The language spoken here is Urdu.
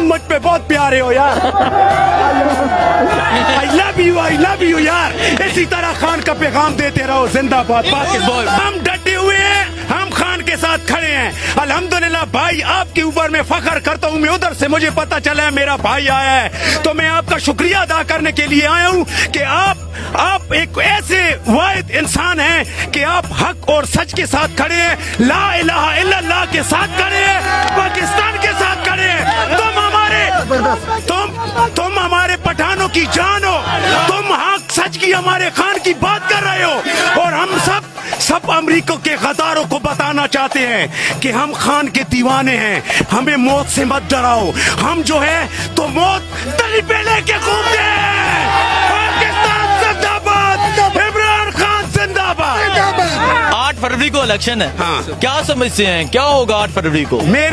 تم مجھ پہ بہت پیارے ہو یار. I love you یار. اسی طرح خان کا پیغام دیتے رہو. زندہ باد پاکستان. ہم ڈٹے ہوئے ہیں, ہم خان کے ساتھ کھڑے ہیں. الحمدللہ بھائی آپ کے اوپر میں فخر کرتا ہوں. میں ادھر سے مجھے پتا چلا ہے میرا بھائی آیا ہے, تو میں آپ کا شکریہ ادا کرنے کے لیے آیا ہوں کہ آپ ایک ایسے واحد انسان ہیں کہ آپ حق اور سچ کے ساتھ کھڑے ہیں, لا الہ الا اللہ کے ساتھ کھڑے ہیں, پاکستان کے ساتھ کھڑے ہیں. تم ہمارے پٹھانوں کی جان ہو. تم حق سچ کی ہمارے خان کی بات کر رہے ہو, اور ہم سب امریکہ کے غداروں کو بتانا چاہتے ہیں کہ ہم خان کے دیوانے ہیں. ہمیں موت سے مت ڈراؤ. ہم جو ہے تو موت تلی پہ لے کے گھومتے ہیں. پاکستان زندہ باد, عمران خان زندہ باد. 8 فروری کو الیکشن ہے, کیا سمجھتے ہیں کیا ہوگا 8 فروری کو؟ میں